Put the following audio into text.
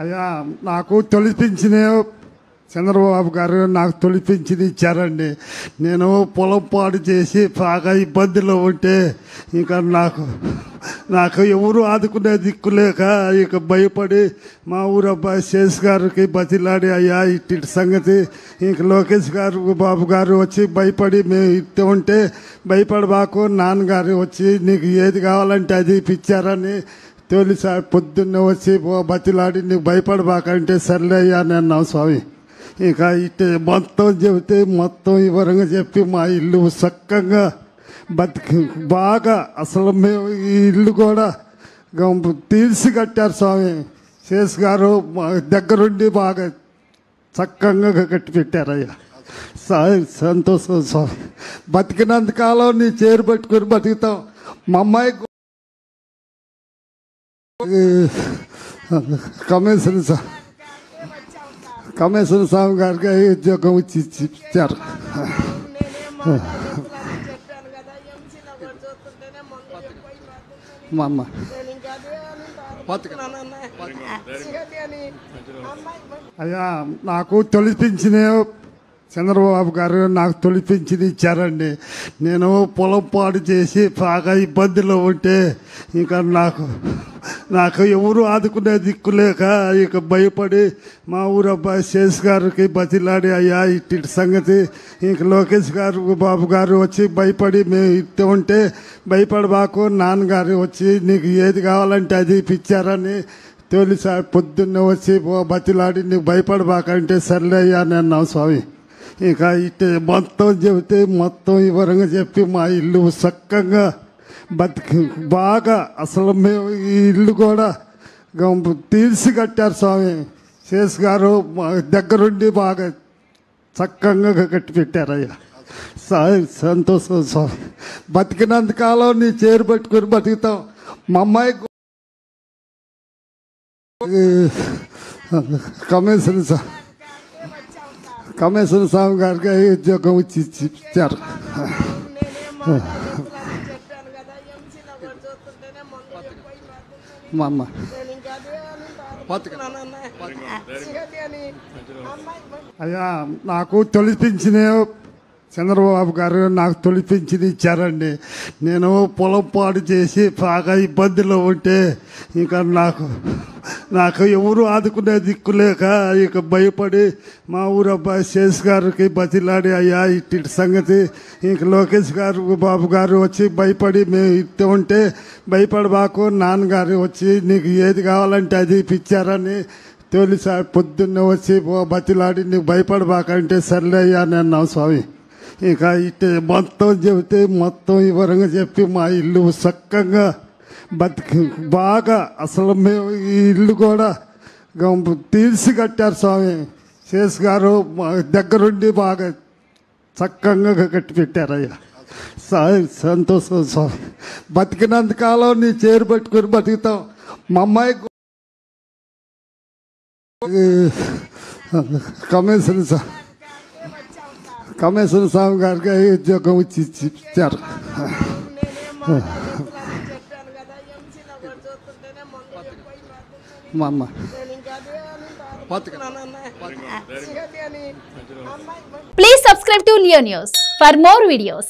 అయ్యా నాకు తొలిపించిన చంద్రబాబు గారు నాకు తొలిపించింది ఇచ్చారండి. నేను పొలం పాడు చేసి బాగా ఇబ్బందిలో ఉంటే ఇంకా నాకు ఎవరు ఆదుకునే దిక్కులేక ఇక భయపడి మా ఊరు అబ్బాయి శేష్ గారికి బతిలాడి అయ్యా ఇట్టి సంగతి ఇంక లోకేష్ గారు బాబు గారు వచ్చి భయపడి మేము ఇట్టు ఉంటే భయపడబాకు నాన్నగారు వచ్చి నీకు ఏది కావాలంటే అది ఇప్పించారని తొలిసారి పొద్దున్నే వచ్చి బతిలాడి నీకు భయపడబాకంటే సర్లే అయ్యా నేను స్వామి. ఇక ఇట్టే మొత్తం చెబితే మొత్తం వివరంగా చెప్పి మా ఇల్లు చక్కగా బతికి బాగా అసలు మేము ఈ ఇల్లు కూడా తీర్చి కట్టారు స్వామి. శేష్ గారు మా దగ్గరుండి బాగా చక్కగా కట్టి పెట్టారయ్యా. సంతోషం స్వామి. బతికినంతకాలం నీ చేరు పట్టుకుని బతుకుతాం. మా అమ్మాయి కమిషనర్ స్వామి గారికి ఉద్యోగం ఇచ్చారు. మా అమ్మ అయ్యా నాకు తొలిపించిన చంద్రబాబు గారు నాకు తొలిపించింది ఇచ్చారండి. నేను పొలం పాడు చేసి బాగా ఇబ్బందిలో ఉంటే ఇంకా నాకు ఎవరు ఆదుకునే దిక్కులేక ఇక భయపడి మా ఊరు అబ్బాయి శేష్ గారికి బతిలాడి అయ్యా ఇట్టి సంగతి ఇంక లోకేష్ గారు బాబు గారు వచ్చి భయపడి మేము ఇట్టు ఉంటే భయపడబాకు నాన్నగారు వచ్చి నీకు ఏది కావాలంటే అది ఇప్పించారని తొలిసారి పొద్దున్నే వచ్చి బతిలాడి నీకు భయపడబాకంటే సర్లే అయ్యా నేను స్వామి. ఇక ఇట్టే మొత్తం చెబితే మొత్తం వివరంగా చెప్పి మా ఇల్లు చక్కగా బతికి బాగా అసలు మేము ఈ ఇల్లు కూడా తీర్చి కట్టారు స్వామి. శేష్ గారు మా దగ్గరుండి బాగా చక్కగా కట్టి పెట్టారయ్యా. సంతోషం స్వామి. బతికినంతకాలం నీ చేరు పట్టుకుని బతుకుతాం. మా అమ్మాయి కమిషనర్ స్వామి గారికి ఉద్యోగం ఇచ్చారు. మా అమ్మ అయ్యా నాకు తొలిపించిన చంద్రబాబు గారు నాకు తొలిపించింది ఇచ్చారండి. నేను పొలం పాడు చేసి బాగా ఇబ్బందిలో ఉంటే ఇంకా నాకు ఎవరు ఆదుకునే దిక్కులేక ఇక భయపడి మా ఊరు అబ్బాయి శేష్ గారికి బతిలాడి అయ్యా ఇట్టి సంగతి ఇంక లోకేష్ గారు బాబు గారు వచ్చి భయపడి మేము ఇట్టు ఉంటే భయపడబాకు నాన్నగారు వచ్చి నీకు ఏది కావాలంటే అది ఇప్పించారని తొలిసారి పొద్దున్నే వచ్చి బతిలాడి నీకు భయపడబాకంటే సర్లే అయ్యా నేను స్వామి. ఇక ఇట్టే మొత్తం చెబితే మొత్తం వివరంగా చెప్పి మా ఇల్లు చక్కగా బతికి బాగా అసలు మేము ఈ ఇల్లు కూడా తీర్చి కట్టారు స్వామి. శేష్ గారు మా దగ్గరుండి బాగా చక్కగా కట్టి పెట్టారయ్యా. సంతోషం స్వామి. బతికినంతకాలం నీ చేరు పట్టుకుని బతుకుతాం. మా అమ్మాయి కమిషనర్ స్వామి గారికి ఉద్యోగం ఇచ్చారు. మా అమ్మ Please subscribe to Leo News for more videos.